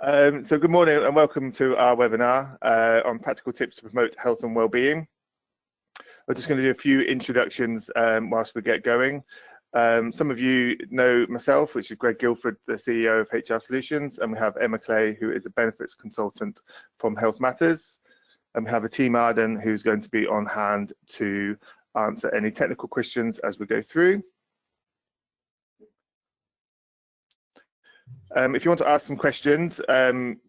So good morning and welcome to our webinar on practical tips to promote health and well-being. We're just going to do a few introductions whilst we get going. Some of you know myself, which is Greg Guilford, the CEO of HR Solutions, and we have Emma Clay, who is a benefits consultant from Health Matters, and we have a team Arden who's going to be on hand to answer any technical questions as we go through. If you want to ask some questions,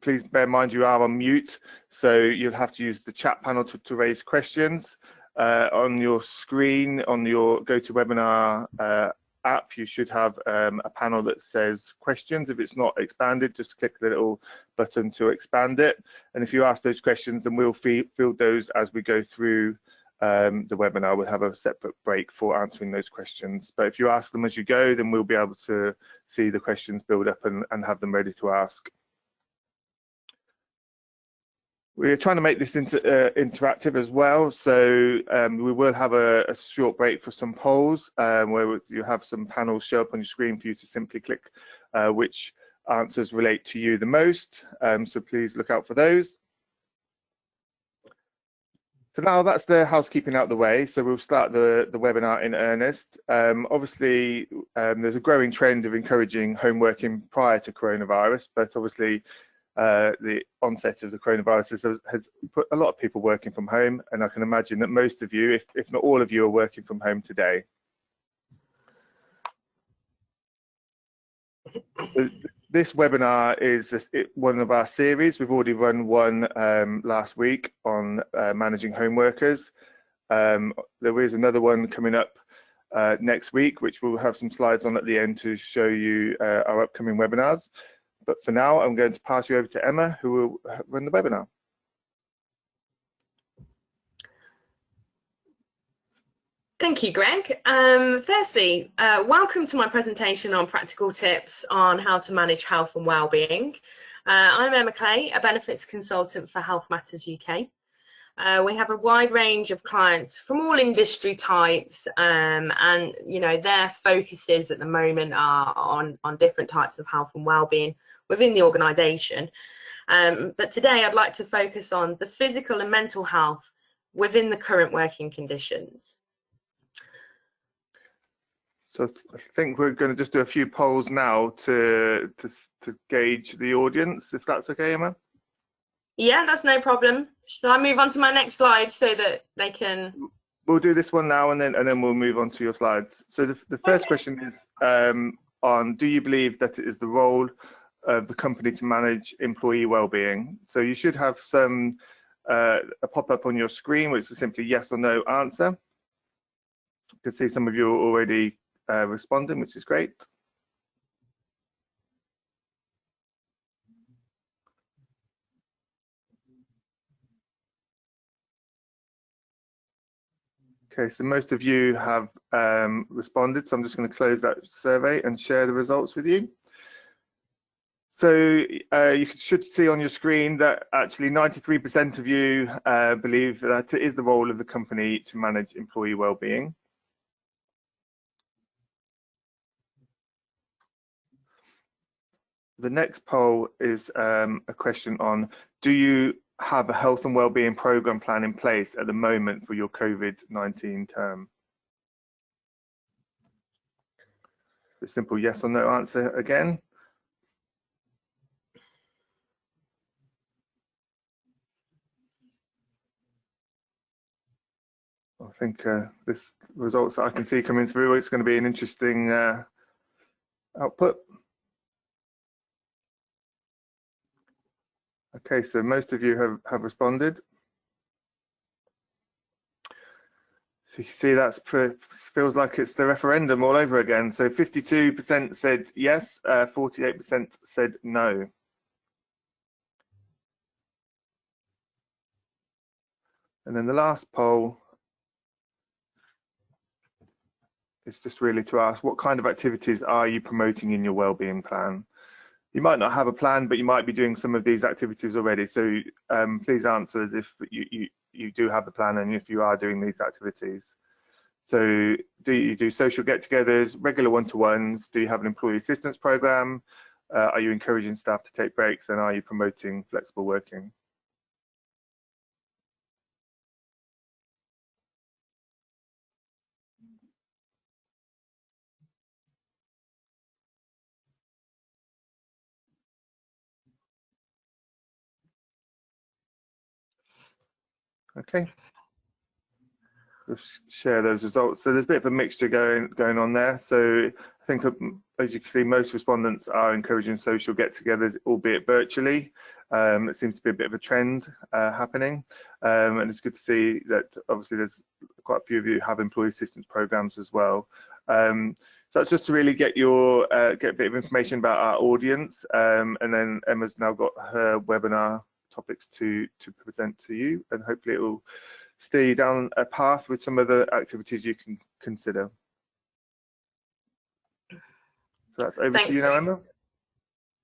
please bear in mind you are on mute, so you'll have to use the chat panel to raise questions. On your screen, on your GoToWebinar app, you should have a panel that says questions. If it's not expanded, just click the little button to expand it. And if you ask those questions, then we'll field those as we go through the webinar. We'll have a separate break for answering those questions. But if you ask them as you go, then we'll be able to see the questions build up and have them ready to ask. We're trying to make this interactive as well, so we will have a short break for some polls where you have some panels show up on your screen for you to simply click which answers relate to you the most. So please look out for those. So now that's the housekeeping out of the way, so we'll start the webinar in earnest. Obviously, there's a growing trend of encouraging home working prior to coronavirus, but obviously the onset of the coronavirus has put a lot of people working from home, and I can imagine that most of you, if not all of you, are working from home today. This webinar is one of our series. We've already run one last week on managing home workers. There is another one coming up next week, which we'll have some slides on at the end to show you our upcoming webinars. But for now, I'm going to pass you over to Emma, who will run the webinar. Thank you, Greg. Firstly, welcome to my presentation on practical tips on how to manage health and wellbeing. I'm Emma Clay, a benefits consultant for Health Matters UK. We have a wide range of clients from all industry types, and their focuses at the moment are on different types of health and wellbeing within the organisation. But today I'd like to focus on the physical and mental health within the current working conditions. So I think we're going to just do a few polls now to gauge the audience, if that's okay, Emma? Yeah, that's no problem. Shall I move on to my next slide so that they can... We'll do this one now and then we'll move on to your slides. So the first question is on, do you believe that it is the role of the company to manage employee well-being? So you should have a pop-up on your screen which is simply yes or no answer. You can see some of you are already responding, which is great. Okay, so most of you have responded, so I'm just going to close that survey and share the results with you. So you should see on your screen that actually 93% of you believe that it is the role of the company to manage employee well-being. The next poll is a question on, do you have a health and wellbeing program plan in place at the moment for your COVID-19 term? A simple yes or no answer again. I think this results that I can see coming through, it's going to be an interesting output. Okay, so most of you have responded. So you can see that feels like it's the referendum all over again. So 52% said yes, 48% said no. And then the last poll is just really to ask, what kind of activities are you promoting in your wellbeing plan? You might not have a plan, but you might be doing some of these activities already. So please answer as if you do have the plan and if you are doing these activities. So do you do social get-togethers, regular one-to-ones? Do you have an employee assistance program? Are you encouraging staff to take breaks, and are you promoting flexible working? Okay. Just share those results. So there's a bit of a mixture going on there. So I think, as you can see, most respondents are encouraging social get-togethers, albeit virtually. It seems to be a bit of a trend happening, and it's good to see that obviously there's quite a few of you have employee assistance programs as well. So that's just to really get a bit of information about our audience, and then Emma's now got her webinar topics to present to you, and hopefully it will steer you down a path with some of the activities you can consider. So that's over to you now, Emma.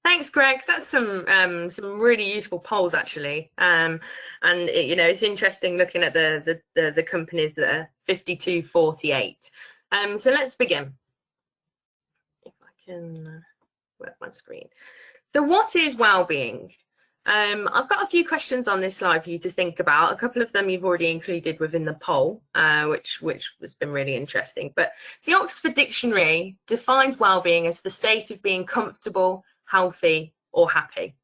Thanks, Greg. That's some really useful polls actually, and it's interesting looking at the companies that are 52-48. So let's begin. If I can work my screen. So what is well-being? I've got a few questions on this slide for you to think about. A couple of them you've already included within the poll, which has been really interesting. But the Oxford Dictionary defines well-being as the state of being comfortable, healthy, or happy.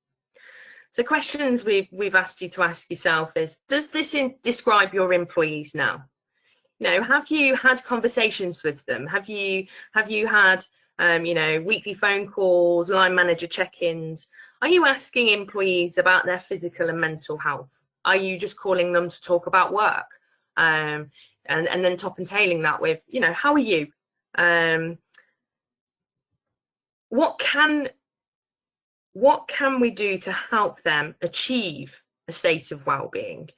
So questions we've asked you to ask yourself is: does this describe your employees now? Have you had conversations with them? Have you had weekly phone calls, line manager check-ins? Are you asking employees about their physical and mental health? Are you just calling them to talk about work? And then top and tailing that with, how are you? What can we do to help them achieve a state of well-being?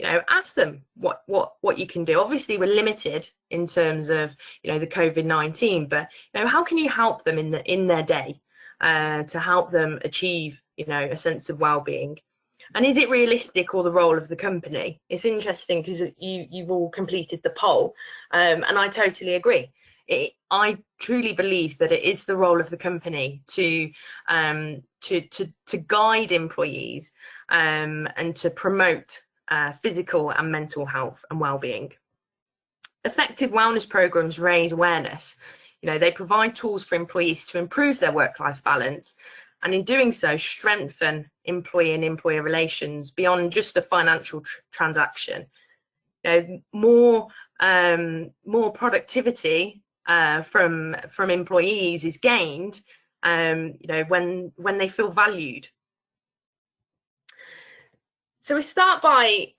Ask them what you can do. Obviously, we're limited in terms of the COVID-19, but how can you help them in their day to help them achieve a sense of well-being? And is it realistic or the role of the company? It's interesting because you've all completed the poll, and I totally agree. I truly believe that it is the role of the company to guide employees and to promote physical and mental health and well-being. Effective wellness programs raise awareness. They provide tools for employees to improve their work-life balance, and in doing so, strengthen employee and employer relations beyond just a financial transaction. More productivity from employees is gained when they feel valued. So we start by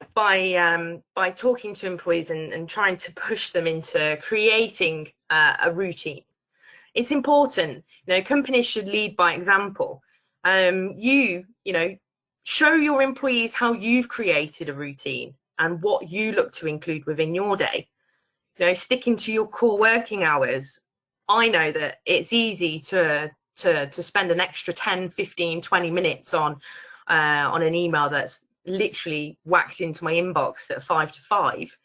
talking to employees and trying to push them into creating a routine. It's important. Companies should lead by example. Show your employees how you've created a routine and what you look to include within your day. Sticking to your core working hours. I know that it's easy to spend an extra 10, 15, 20 minutes on an email that's literally whacked into my inbox at 5 to 5.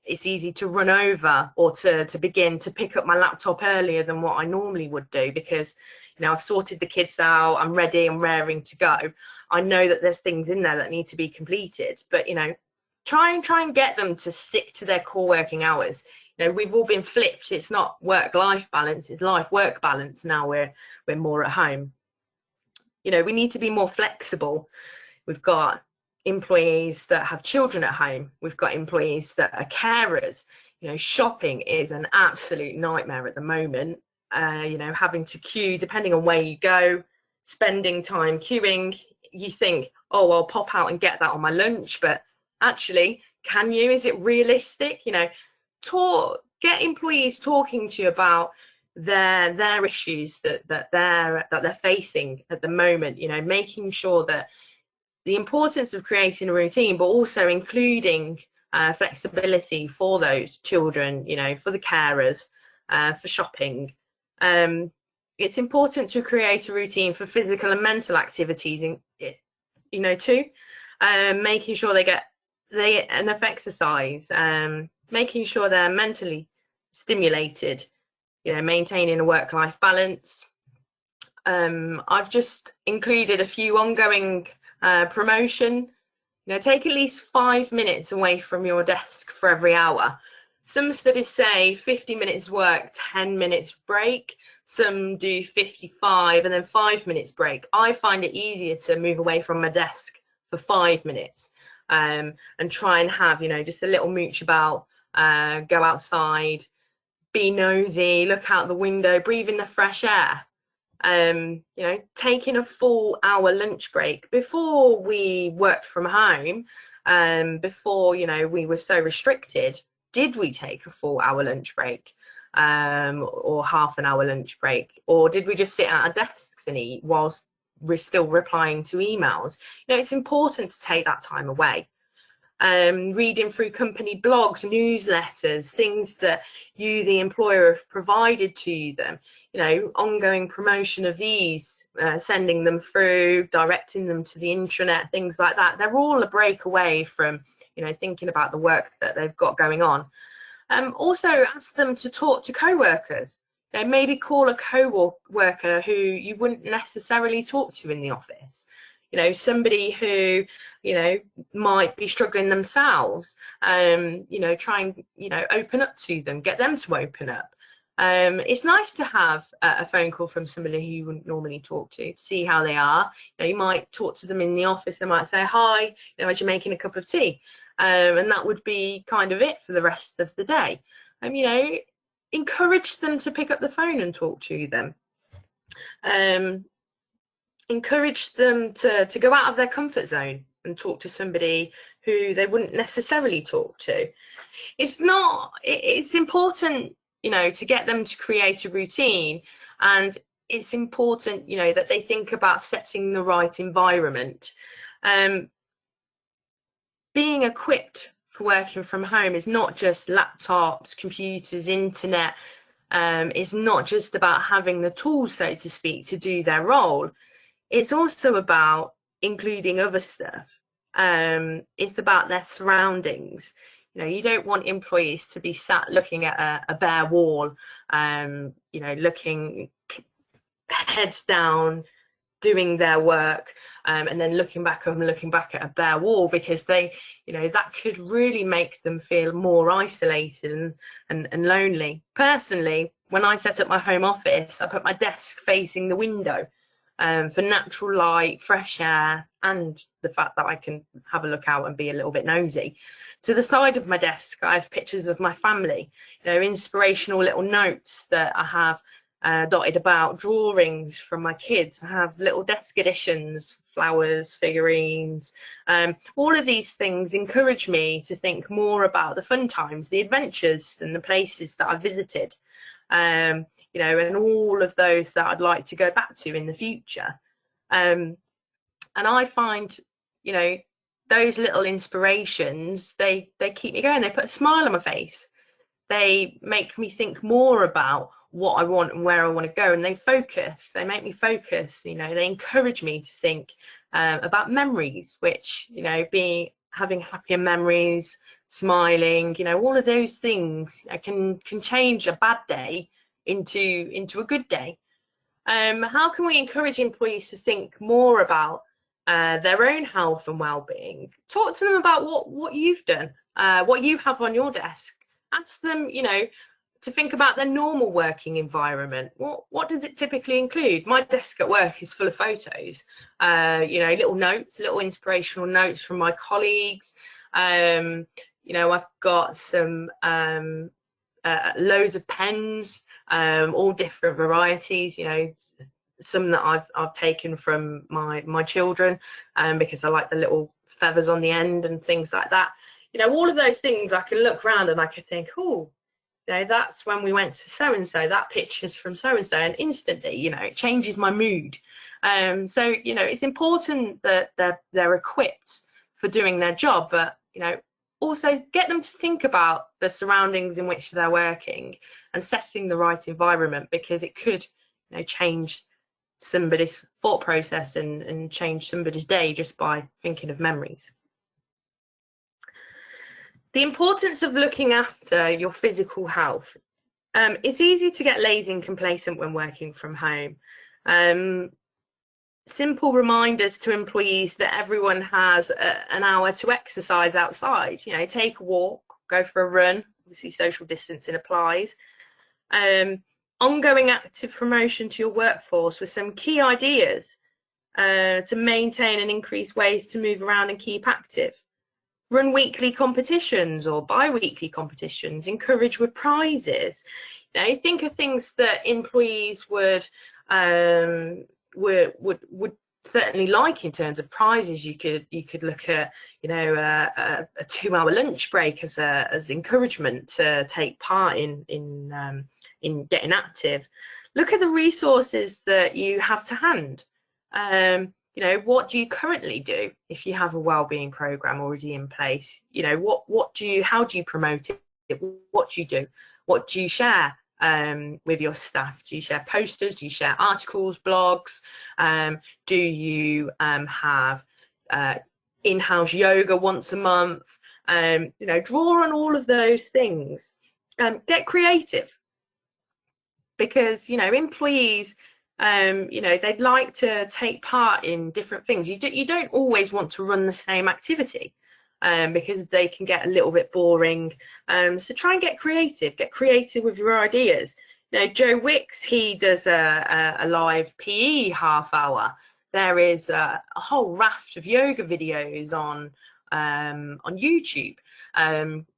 It's easy to run over or to begin to pick up my laptop earlier than what I normally would do because I've sorted the kids out, I'm ready, I'm raring to go. I know that there's things in there that need to be completed, but try and get them to stick to their core working hours. We've all been flipped. It's not work-life balance, it's life-work balance. Now we're more at home. We need to be more flexible. We've got employees that have children at home. We've got employees that are carers. Shopping is an absolute nightmare at the moment. Having to queue, depending on where you go, spending time queuing. You think, oh, I'll pop out and get that on my lunch, but actually, can you? Is it realistic? Get employees talking to you about their issues that they're facing at the moment. Making sure that the importance of creating a routine, but also including flexibility for those children, for the carers, for shopping. It's important to create a routine for physical and mental activities, too. Making sure they get enough exercise, making sure they're mentally stimulated, maintaining a work-life balance. I've just included a few ongoing promotion. Take at least 5 minutes away from your desk for every hour. Some studies say 50 minutes work, 10 minutes break. Some do 55 and then 5 minutes break. I find it easier to move away from my desk for 5 minutes and try and have, just a little mooch about, go outside, be nosy, look out the window, breathe in the fresh air. Taking a full hour lunch break. Before we worked from home, before we were so restricted, did we take a full hour lunch break, or half an hour lunch break, or did we just sit at our desks and eat whilst we're still replying to emails? It's important to take that time away. Reading through company blogs, newsletters, things that you, the employer, have provided to them, ongoing promotion of these, sending them through, directing them to the intranet, things like that. They're all a break away from, thinking about the work that they've got going on. Also ask them to talk to co-workers. Maybe call a co-worker who you wouldn't necessarily talk to in the office. Somebody who, might be struggling themselves, try and, open up to them, get them to open up. It's nice to have a phone call from somebody who you wouldn't normally talk to see how they are. You might talk to them in the office, they might say hi, as you're making a cup of tea. And that would be kind of it for the rest of the day. Encourage them to pick up the phone and talk to them. Encourage them to go out of their comfort zone and talk to somebody who they wouldn't necessarily talk to. It's important, to get them to create a routine, and it's important, that they think about setting the right environment. Being equipped for working from home is not just laptops, computers, internet. It's not just about having the tools, so to speak, to do their role. It's also about including other stuff. It's about their surroundings. You don't want employees to be sat looking at a bare wall, looking heads down, doing their work, and then looking back at a bare wall, because they, that could really make them feel more isolated and lonely. Personally, when I set up my home office, I put my desk facing the window, for natural light, fresh air, and the fact that I can have a look out and be a little bit nosy. To the side of my desk, I have pictures of my family, inspirational little notes that I have dotted about, drawings from my kids. I have little desk additions, flowers, figurines. All of these things encourage me to think more about the fun times, the adventures, and the places that I visited. And all of those that I'd like to go back to in the future. And I find, those little inspirations, they keep me going. They put a smile on my face. They make me think more about what I want and where I want to go, and they make me focus. They encourage me to think about memories, which, having happier memories, smiling, all of those things can change a bad day into a good day. How can we encourage employees to think more about their own health and well-being? Talk to them about what you've done, what you have on your desk. Ask them, to think about their normal working environment. What does it typically include? My desk at work is full of photos, little notes, little inspirational notes from my colleagues. I've got some loads of pens, all different varieties, some that I've taken from my children, because I like the little feathers on the end and things like that. All of those things, I can look around and I can think, oh, that's when we went to so and so, that picture's from so and so, and instantly, it changes my mood. So it's important that they're equipped for doing their job, but also get them to think about the surroundings in which they're working and setting the right environment, because it could change somebody's thought process and change somebody's day just by thinking of memories. The importance of looking after your physical health. It's easy to get lazy and complacent when working from home. Simple reminders to employees that everyone has an hour to exercise outside. You know, take a walk, go for a run. Obviously, social distancing applies. Ongoing active promotion to your workforce with some key ideas to maintain and increase ways to move around and keep active. Run weekly competitions or bi-weekly competitions. Encourage with prizes. You know, think of things that employees would certainly like in terms of prizes. You could look at, you know, a 2-hour lunch break as encouragement to take part in getting active. Look at the resources that you have to hand. You know, what do you currently do if you have a wellbeing program already in place? You know, how do you promote it? What do you do? What do you share with your staff? Do you share posters? Do you share articles, blogs? Do you have in-house yoga once a month? You know, draw on all of those things. Get creative, because, you know, employees, you know, they'd like to take part in different things. You don't always want to run the same activity because they can get a little bit boring. So try and get creative with your ideas. You know, Joe Wicks, he does a live PE half hour. There is a whole raft of yoga videos on YouTube.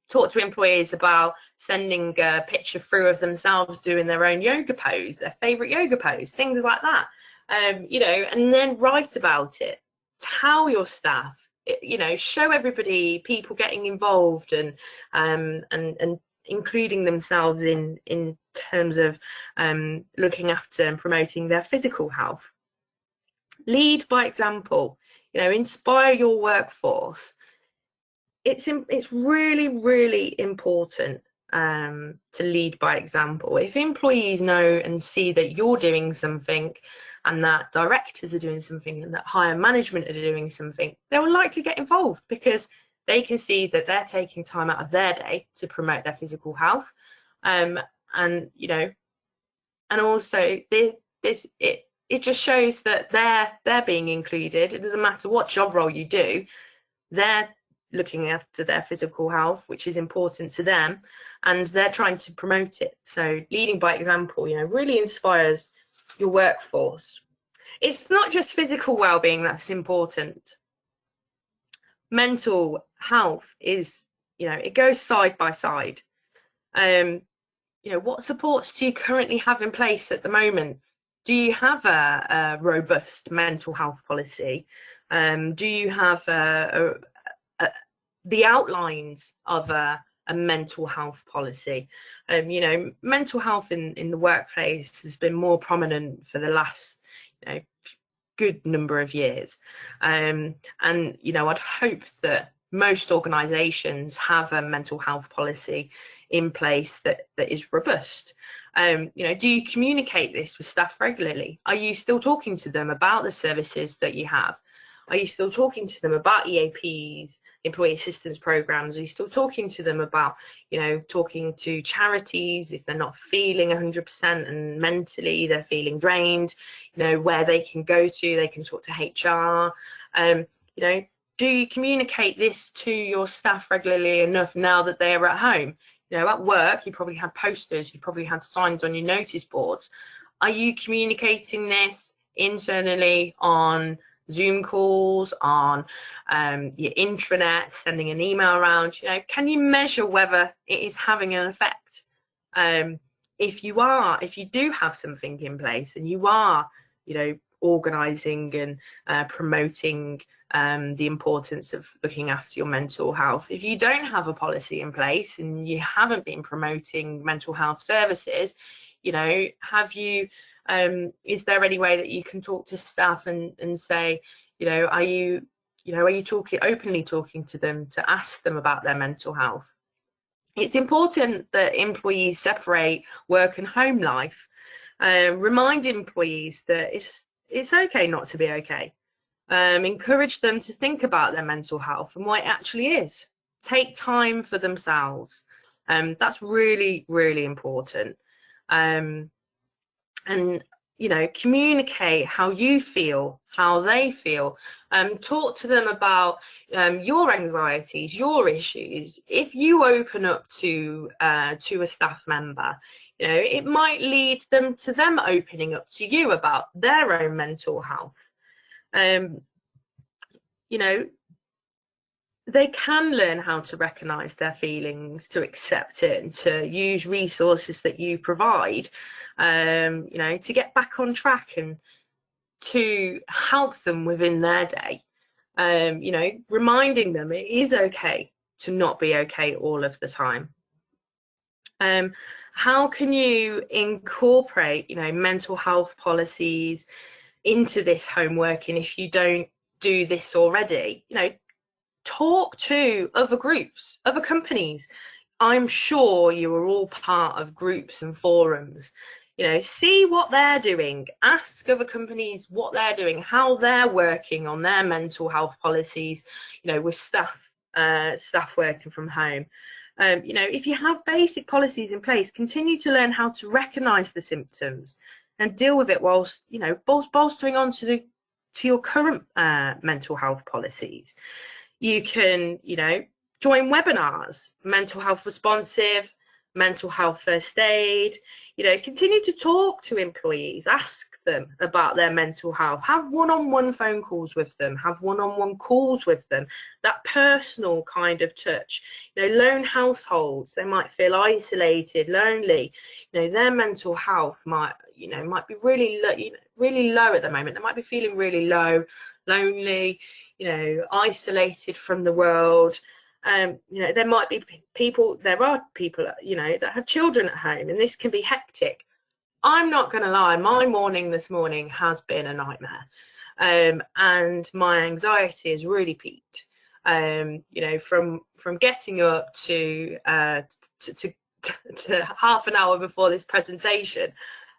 Talk to employees about sending a picture through of themselves doing their own yoga pose, their favorite yoga pose, things like that. You know, and then write about it. Tell your staff, you know, show everybody, people getting involved and including themselves in terms of looking after and promoting their physical health. Lead by example. You know, inspire your workforce. It's really, really important to lead by example. If employees know and see that you're doing something and that directors are doing something and that higher management are doing something, they will likely get involved because they can see that they're taking time out of their day to promote their physical health. And, you know, and also it just shows that they're being included. It doesn't matter what job role you do, they're looking after their physical health, which is important to them, and they're trying to promote it. So leading by example, you know, really inspires your workforce. It's not just physical well-being that's important. Mental health is, you know, it goes side by side. You know, what supports do you currently have in place at the moment? Do you have a robust mental health policy? Do you have the outlines of a mental health policy? You know, mental health in the workplace has been more prominent for the last, you know, good number of years. And, you know, I'd hope that most organisations have a mental health policy in place that is robust. You know, do you communicate this with staff regularly? Are you still talking to them about the services that you have? Are you still talking to them about EAPs, employee assistance programs? Are you still talking to them about, you know, talking to charities if they're not feeling 100% and mentally they're feeling drained, you know, where they can go to, they can talk to HR. You know, do you communicate this to your staff regularly enough now that they are at home? You know, at work, you probably had posters, you probably had signs on your notice boards. Are you communicating this internally on Zoom calls, on your intranet, sending an email around? You know, can you measure whether it is having an effect? If you do have something in place and you are, you know, organising and promoting the importance of looking after your mental health. If you don't have a policy in place and you haven't been promoting mental health services, you know, have you is there any way that you can talk to staff and say, you know, are you openly talking to them to ask them about their mental health? It's important that employees separate work and home life. Remind employees that it's okay not to be okay. Encourage them to think about their mental health and what it actually is. Take time for themselves. That's really, really important. And you know, communicate how you feel, how they feel. Talk to them about your anxieties, your issues. If you open up to a staff member, you know, it might lead them to them opening up to you about their own mental health. You know, they can learn how to recognize their feelings, to accept it, and to use resources that you provide, you know, to get back on track and to help them within their day. You know, reminding them it is okay to not be okay all of the time. How can you incorporate, you know, mental health policies into this home working if you don't do this already? You know, talk to other groups, other companies. I'm sure you are all part of groups and forums. You know, see what they're doing. Ask other companies what they're doing, how they're working on their mental health policies, you know, with staff working from home. You know, if you have basic policies in place, continue to learn how to recognize the symptoms and deal with it whilst, you know, bolstering on to your current mental health policies. You can, you know, join webinars, mental health responsive, mental health first aid. You know, continue to talk to employees, ask them about their mental health, have one-on-one phone calls with them, have one-on-one calls with them, that personal kind of touch. You know, lone households, they might feel isolated, lonely. You know, their mental health might be really low at the moment. They might be feeling really low, lonely, you know, isolated from the world. You know, there are people, you know, that have children at home, and this can be hectic. I'm not going to lie, my morning this morning has been a nightmare, and my anxiety has really peaked. You know, from getting up to half an hour before this presentation.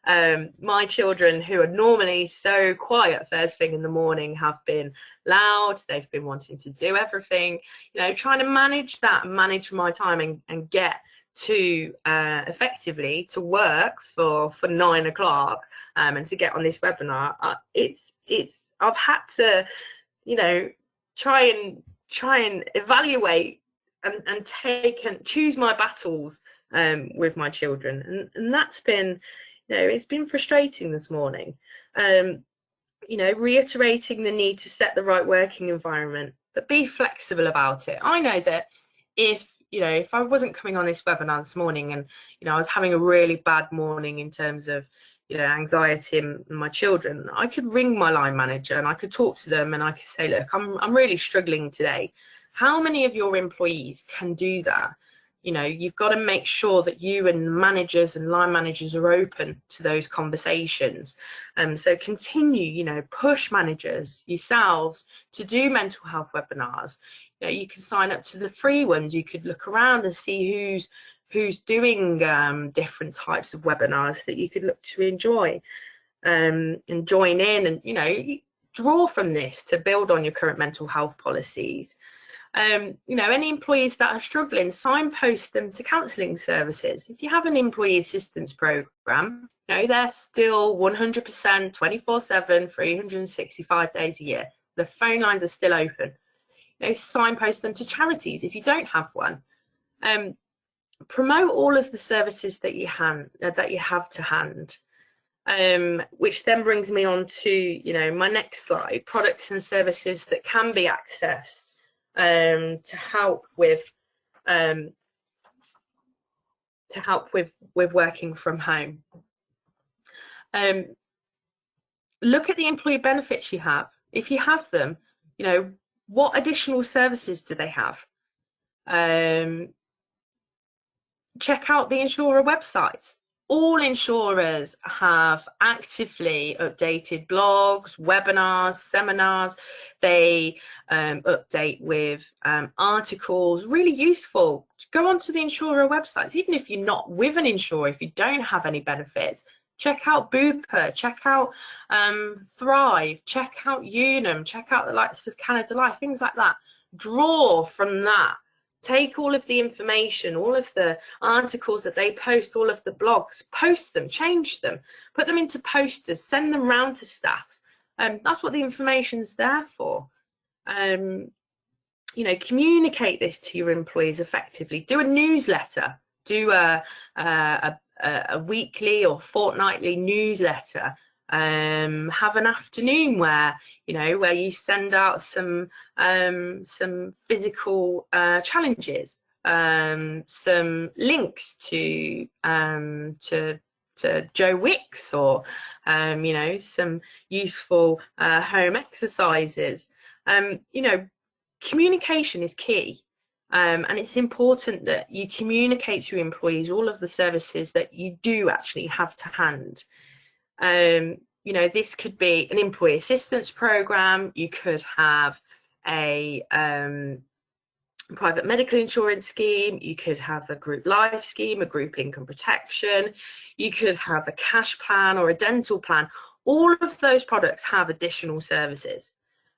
My children, who are normally so quiet first thing in the morning, have been loud. They've been wanting to do everything, you know, trying to manage that and manage my time and get to effectively to work for 9 o'clock and to get on this webinar. I've had to, you know, try and evaluate and take and choose my battles with my children, and that's been, you know, it's been frustrating this morning. You know, reiterating the need to set the right working environment, but be flexible about it. I know that if I wasn't coming on this webinar this morning and, you know, I was having a really bad morning in terms of, you know, anxiety in my children, I could ring my line manager and I could talk to them and I could say, look, I'm really struggling today. How many of your employees can do that? You know, you've got to make sure that you and managers and line managers are open to those conversations. So continue, you know, push managers yourselves to do mental health webinars. You know, you can sign up to the free ones. You could look around and see who's doing different types of webinars that you could look to enjoy and join in, and, you know, draw from this to build on your current mental health policies. You know, any employees that are struggling, signpost them to counselling services. If you have an employee assistance programme, you know, they're still 100%, 24/7, 365 days a year. The phone lines are still open. You know, signpost them to charities if you don't have one. Promote all of the services that you have to hand. Which then brings me on to, you know, my next slide: products and services that can be accessed to help with working from home. Look at the employee benefits you have. If you have them, you know, what additional services do they have? Check out the insurer websites. All insurers have actively updated blogs, webinars, seminars. They update with articles, really useful. Go onto the insurer websites, even if you're not with an insurer, if you don't have any benefits. Check out Bupa, check out Thrive, check out Unum, check out the likes of Canada Life, things like that. Draw from that Take all of the information, all of the articles that they post, all of the blogs, post them, change them, put them into posters, send them round to staff. That's what the information's there for. You know, communicate this to your employees effectively. Do a newsletter, do a weekly or fortnightly newsletter. Have an afternoon where, you know, where you send out some physical challenges, some links to Joe Wicks, or you know, some useful home exercises. You know, communication is key, and it's important that you communicate to your employees all of the services that you do actually have to hand. You know, this could be an employee assistance program. You could have a private medical insurance scheme. You could have a group life scheme, a group income protection. You could have a cash plan or a dental plan. All of those products have additional services.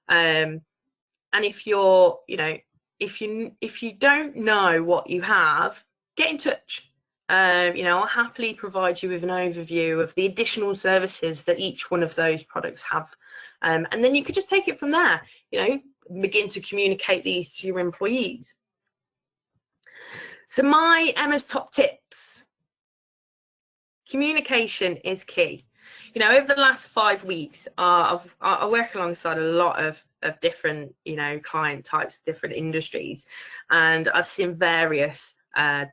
And if you're, you know, if you don't know what you have, get in touch. You know, I'll happily provide you with an overview of the additional services that each one of those products have, and then you could just take it from there. You know, begin to communicate these to your employees. So Emma's top tips. Communication is key. You know, over the last 5 weeks, I work alongside a lot of different, you know, client types, different industries, and I've seen various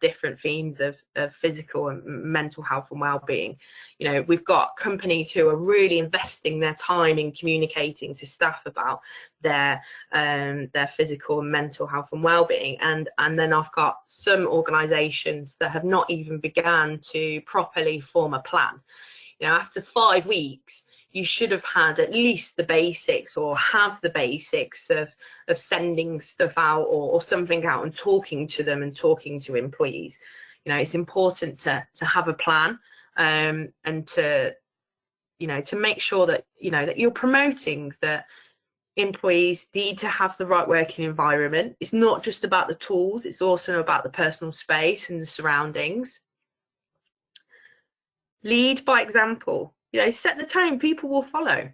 different themes of physical and mental health and well-being. You know, we've got companies who are really investing their time in communicating to staff about their physical and mental health and well-being, and then I've got some organizations that have not even begun to properly form a plan. You know, after 5 weeks, you should have had at least the basics, or have the basics of sending stuff out, or something out, and talking to them and talking to employees. You know, it's important to have a plan, and to, you know, to make sure that, you know, that you're promoting that employees need to have the right working environment. It's not just about the tools, it's also about the personal space and the surroundings. Lead by example. You know, set the tone, people will follow.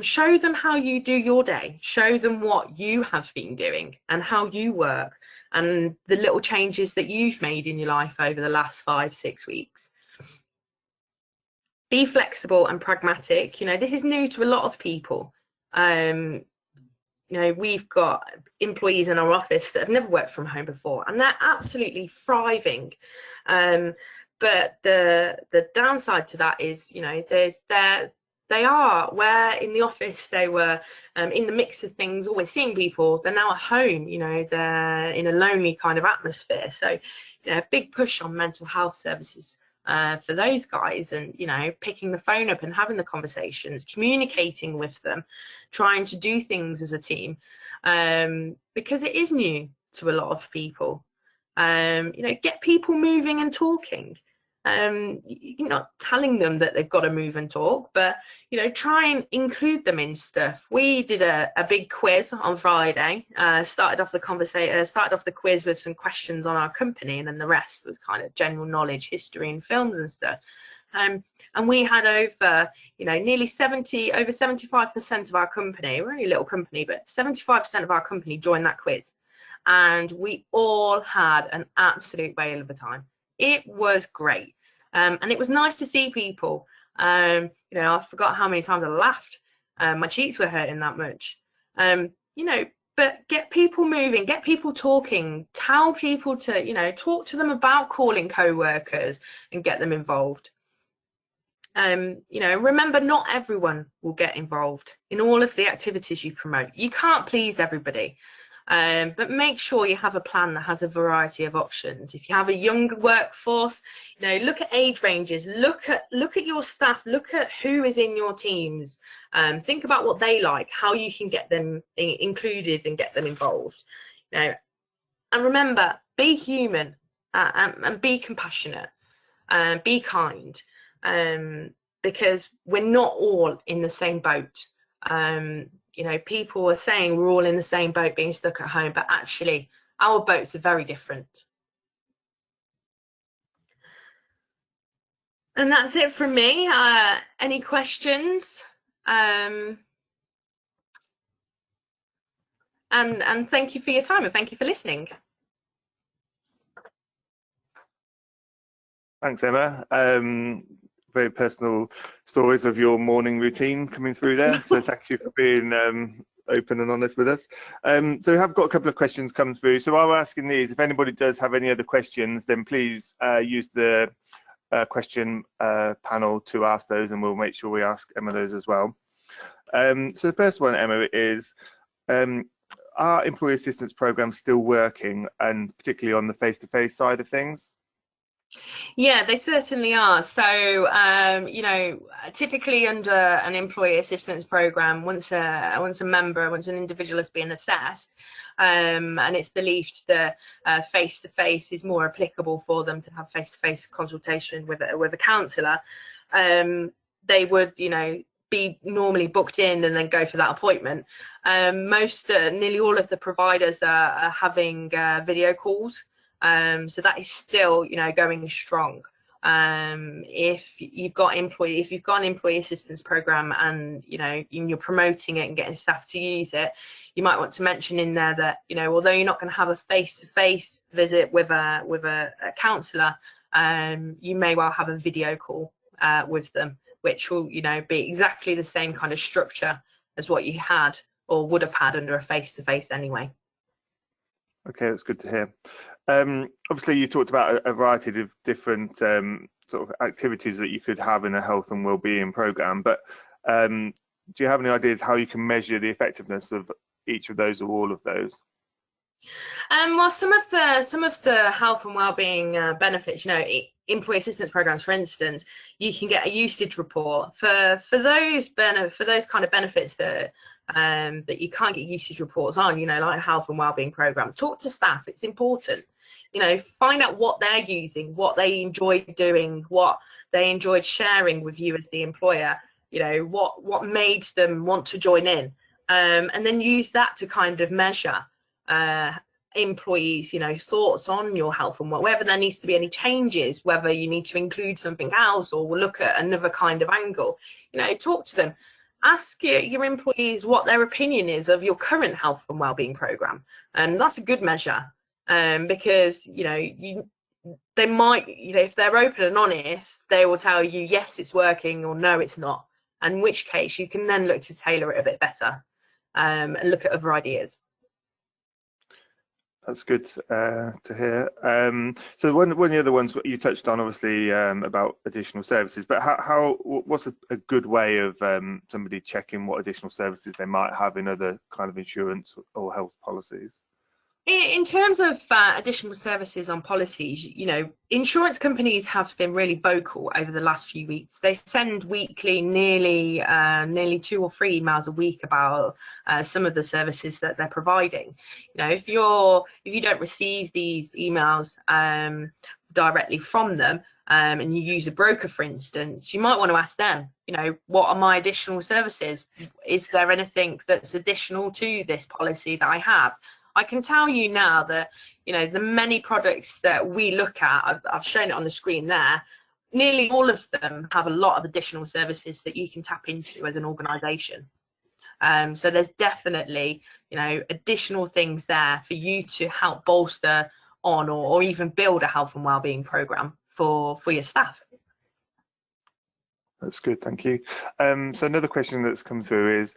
Show them how you do your day. Show them what you have been doing and how you work, and the little changes that you've made in your life over the last 5-6 weeks. Be flexible and pragmatic. You know, this is new to a lot of people. You know, we've got employees in our office that have never worked from home before, and they're absolutely thriving. But the downside to that is, you know, they are, where in the office they were in the mix of things, always seeing people, they're now at home. You know, they're in a lonely kind of atmosphere. So, you know, a big push on mental health services for those guys, and, you know, picking the phone up and having the conversations, communicating with them, trying to do things as a team, because it is new to a lot of people. You know, get people moving and talking. You're not telling them that they've got to move and talk, but, you know, try and include them in stuff. We did a big quiz on Friday. Started off the quiz with some questions on our company, and then the rest was kind of general knowledge, history and films and stuff. And we had over, you know, over 75% of our company, we're only a little company, but 75% of our company joined that quiz. And we all had an absolute whale of a time. It was great. And it was nice to see people. You know, I forgot how many times I laughed. My cheeks were hurting that much. You know, but get people moving, get people talking, tell people to, you know, talk to them about calling co-workers and get them involved. You know, remember, not everyone will get involved in all of the activities you promote. You can't please everybody. But make sure you have a plan that has a variety of options. If you have a younger workforce, you know, look at age ranges, look at your staff, look at who is in your teams, think about what they like, how you can get them included and get them involved. You know, and remember, be human, and be compassionate, and be kind, because we're not all in the same boat. You know, people are saying we're all in the same boat being stuck at home, but actually our boats are very different. And that's it from me. Any questions? And thank you for your time, and thank you for listening. Thanks, Emma. Very personal stories of your morning routine coming through there. So thank you for being open and honest with us. So we have got a couple of questions come through. So while we're asking these, if anybody does have any other questions, then please use the question panel to ask those, and we'll make sure we ask Emma those as well. So the first one, Emma, is are employee assistance programs still working, and particularly on the face-to-face side of things? Yeah, they certainly are. So, you know, typically under an employee assistance program, once an individual has been assessed, and it's believed that face-to-face is more applicable for them to have face-to-face consultation with a counsellor, they would, you know, be normally booked in and then go for that appointment. Nearly all of the providers are having video calls. So that is still, you know, going strong. If you've got an employee assistance program, and you know you're promoting it and getting staff to use it, you might want to mention in there that, you know, although you're not going to have a face-to-face visit with a counsellor, you may well have a video call with them, which will, you know, be exactly the same kind of structure as what you had or would have had under a face-to-face anyway. Okay, that's good to hear. Obviously, you talked about a variety of different sort of activities that you could have in a health and wellbeing program, but do you have any ideas how you can measure the effectiveness of each of those or all of those? Well, some of the health and wellbeing benefits, you know, employee assistance programs, for instance, you can get a usage report for those kind of benefits that that you can't get usage reports on, you know, like a health and wellbeing program. Talk to staff, it's important. You know, find out what they're using, what they enjoy doing, what they enjoyed sharing with you as the employer, you know, what made them want to join in, and then use that to kind of measure employees, you know, thoughts on your health and whether there needs to be any changes, whether you need to include something else or look at another kind of angle. You know, talk to them. Ask your employees what their opinion is of your current health and wellbeing program, and that's a good measure, because, you know, they might, you know, if they're open and honest, they will tell you yes, it's working, or no, it's not. In which case, you can then look to tailor it a bit better, and look at other ideas. That's good to hear. So one of the other ones you touched on, obviously, about additional services, but what's a good way of somebody checking what additional services they might have in other kind of insurance or health policies? In terms of additional services on policies, you know, insurance companies have been really vocal over the last few weeks. They send weekly nearly 2 or 3 emails a week about some of the services that they're providing. You know, if you don't receive these emails directly from them, and you use a broker, for instance, you might want to ask them, you know, what are my additional services? Is there anything that's additional to this policy that I have? I can tell you now that, you know, the many products that we look at, I've shown it on the screen there, nearly all of them have a lot of additional services that you can tap into as an organisation. So there's definitely, you know, additional things there for you to help bolster on or even build a health and wellbeing programme for your staff. That's good, thank you. So another question that's come through is,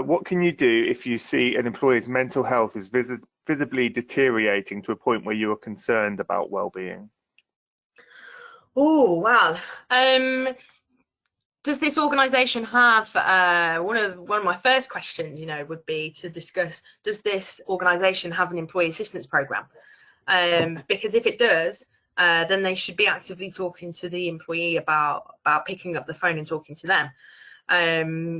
what can you do if you see an employee's mental health is visibly deteriorating to a point where you are concerned about well-being? Oh, wow. Does this organisation have, one of my first questions, you know, would be to discuss, does this organisation have an employee assistance programme? Because if it does, then they should be actively talking to the employee about picking up the phone and talking to them.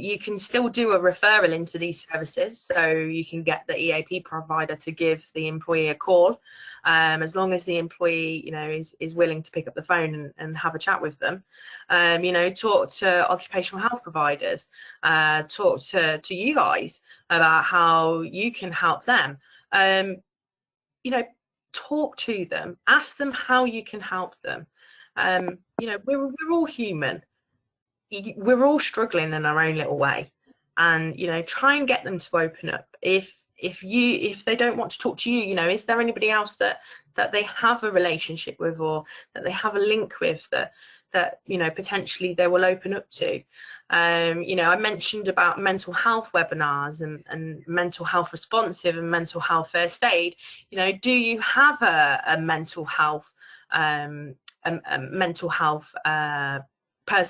You can still do a referral into these services, so you can get the EAP provider to give the employee a call, as long as the employee, you know, is willing to pick up the phone and have a chat with them. You know, talk to occupational health providers, talk to you guys about how you can help them. you know, talk to them, ask them how you can help them. You know, we're all human. We're all struggling in our own little way, and you know, try and get them to open up. If they don't want to talk to you, you know, is there anybody else that they have a relationship with, or that they have a link with, that you know, potentially they will open up to? You know, I mentioned about mental health webinars and mental health responsive and mental health first aid. You know, do you have a mental health person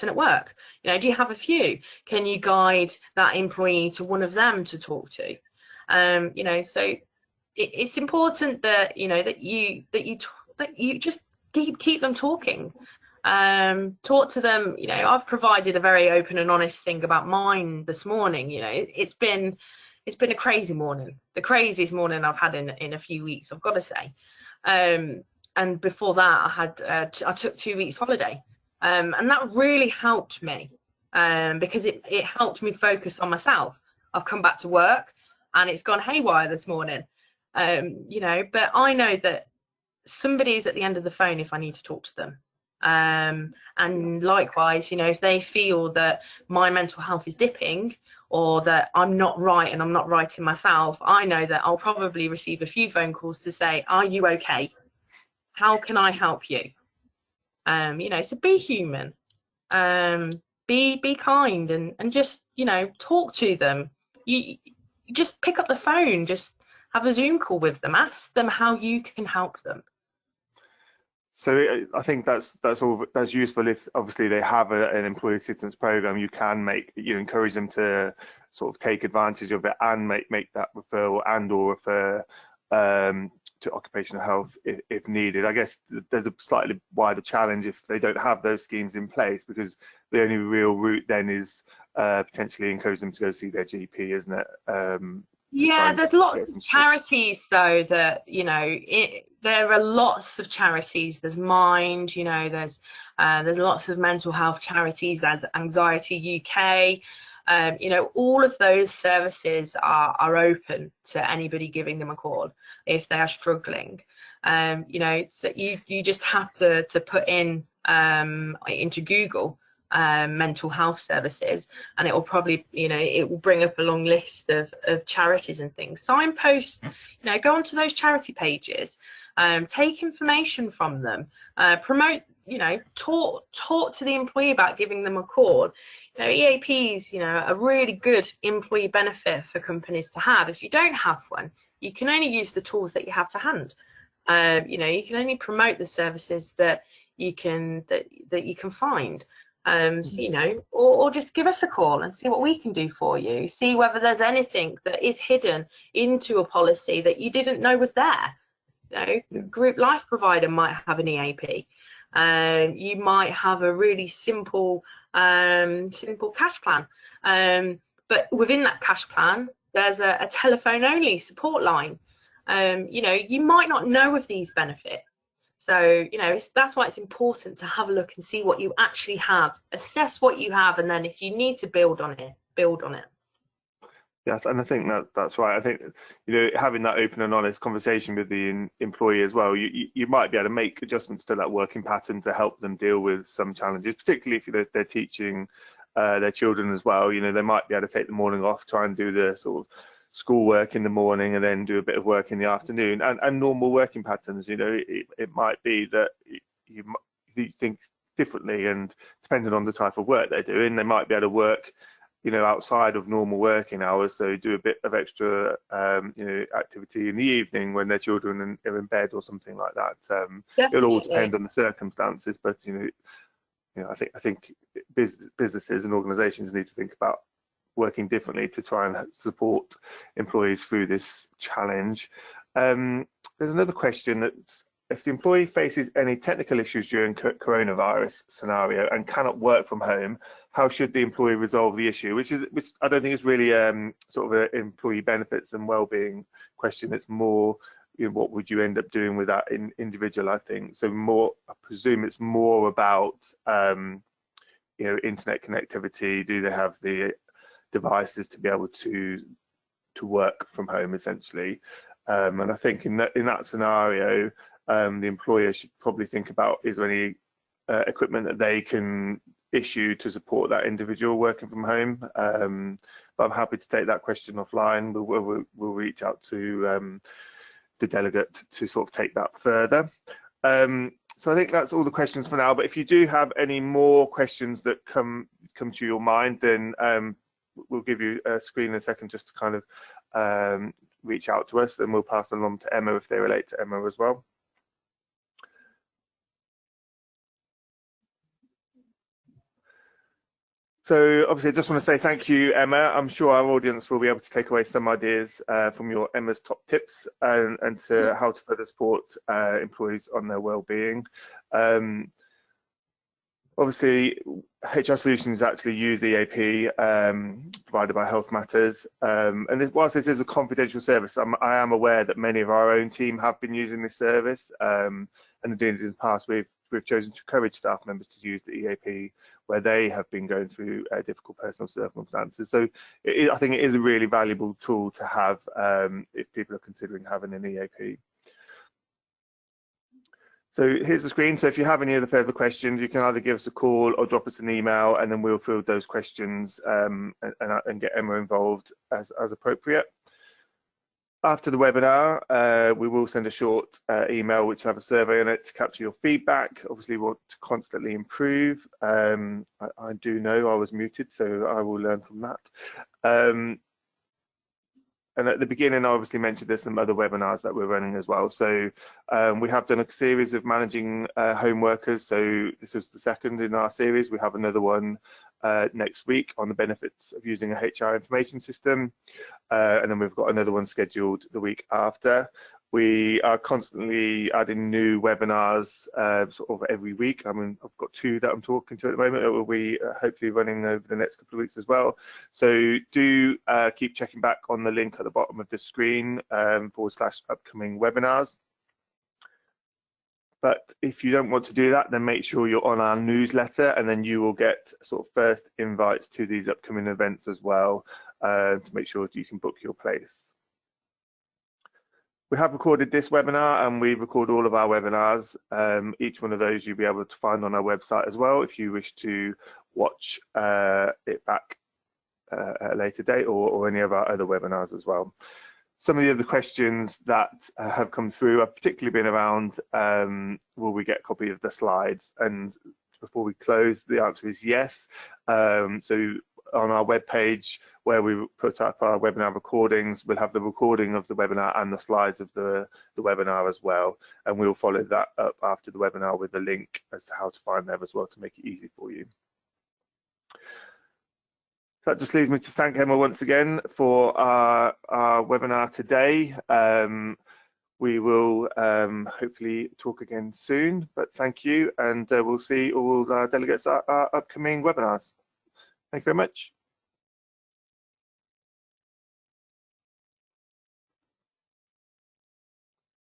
at work? You know, do you have a few? Can you guide that employee to one of them to talk to? You know, so it's important that, you know, that you just keep them talking. Talk to them. You know, I've provided a very open and honest thing about mine this morning. You know, it's been a crazy morning, the craziest morning I've had in a few weeks, I've got to say. And before that, I took 2 weeks holiday. And that really helped me, because it helped me focus on myself. I've come back to work and it's gone haywire this morning, you know, but I know that somebody is at the end of the phone if I need to talk to them. And likewise, you know, if they feel that my mental health is dipping, or that I'm not right and I'm not right in myself, I know that I'll probably receive a few phone calls to say, are you okay? How can I help you? You know, so be human, be kind, and just, you know, talk to them. You just pick up the phone, just have a Zoom call with them, ask them how you can help them. So I think that's useful. If obviously they have an employee assistance program, you encourage them to sort of take advantage of it and make that referral or refer to occupational health if needed. I guess there's a slightly wider challenge if they don't have those schemes in place, because the only real route then is potentially encourage them to go see their GP, isn't it? Yeah, there's lots of charities though that, you know, there are lots of charities. There's Mind, you know, there's lots of mental health charities. There's Anxiety UK. You know, all of those services are open to anybody giving them a call if they are struggling. You know, so you just have to put in into Google mental health services, and it will probably, you know, it will bring up a long list of charities and things. Signpost, you know, go onto those charity pages, take information from them, promote, you know, talk to the employee about giving them a call. You know, EAPs, you know, a really good employee benefit for companies to have. If you don't have one, you can only use the tools that you have to hand. You know, you can only promote the services that you can find. So, you know, or just give us a call and see what we can do for you. See whether there's anything that is hidden into a policy that you didn't know was there. You know, yeah. Group life provider might have an EAP. You might have a really simple cash plan. But within that cash plan, there's a telephone only support line. You know, you might not know of these benefits. So, you know, that's why it's important to have a look and see what you actually have, assess what you have, and then if you need to build on it, build on it. Yes, and I think that's right. I think, you know, having that open and honest conversation with the employee as well, you might be able to make adjustments to that working pattern to help them deal with some challenges, particularly if they're teaching their children as well. You know, they might be able to take the morning off, try and do the sort of schoolwork in the morning, and then do a bit of work in the afternoon, and normal working patterns. You know, it might be that you think differently, and depending on the type of work they're doing, they might be able to work, you know, outside of normal working hours, so do a bit of extra you know, activity in the evening when their children are in bed or something like that. It'll all depend on the circumstances, but you know, I think businesses and organizations need to think about working differently to try and support employees through this challenge. There's another question that, if the employee faces any technical issues during coronavirus scenario and cannot work from home, how should the employee resolve the issue? Which I don't think is really sort of an employee benefits and well-being question. It's more, you know, what would you end up doing with that individual, I think. So I presume it's more about, you know, internet connectivity. Do they have the devices to be able to work from home, essentially? And I think in that scenario, the employer should probably think about, is there any equipment that they can issue to support that individual working from home. But I'm happy to take that question offline. We'll reach out to the delegate to sort of take that further. So I think that's all the questions for now, but if you do have any more questions that come to your mind, then we'll give you a screen in a second just to kind of reach out to us, then we'll pass them on to Emma if they relate to Emma as well. So obviously I just want to say thank you, Emma. I'm sure our audience will be able to take away some ideas from your Emma's top tips and to how to further support employees on their well-being. Obviously, HR Solutions actually use EAP provided by Health Matters. And whilst this is a confidential service, I am aware that many of our own team have been using this service. And indeed, in the past, we've chosen to encourage staff members to use the EAP where they have been going through difficult personal circumstances. So I think it is a really valuable tool to have if people are considering having an EAP. So here's the screen. So if you have any other further questions, you can either give us a call or drop us an email, and then we'll field those questions and get Emma involved as appropriate. After the webinar, we will send a short email which will have a survey in it to capture your feedback. Obviously, we want to constantly improve. I do know I was muted, so I will learn from that. And at the beginning, I obviously mentioned there's some other webinars that we're running as well. So we have done a series of managing home workers. So this was the second in our series. We have another one next week on the benefits of using a HR information system. And then we've got another one scheduled the week after. We are constantly adding new webinars sort of every week. I mean, I've got 2 that I'm talking to at the moment. It will be hopefully running over the next couple of weeks as well. So do keep checking back on the link at the bottom of the screen / upcoming webinars. But if you don't want to do that, then make sure you're on our newsletter, and then you will get sort of first invites to these upcoming events as well to make sure you can book your place. We have recorded this webinar, and we record all of our webinars. Each one of those you'll be able to find on our website as well if you wish to watch it back at a later date, or any of our other webinars as well. Some of the other questions that have come through have particularly been around will we get a copy of the slides? And before we close, the answer is yes. So on our webpage where we put up our webinar recordings, we'll have the recording of the webinar and the slides of the webinar as well. And we'll follow that up after the webinar with a link as to how to find them as well to make it easy for you. That just leaves me to thank Emma once again for our webinar today. We will hopefully talk again soon, but thank you, and we'll see all our delegates at our upcoming webinars. Thank you very much.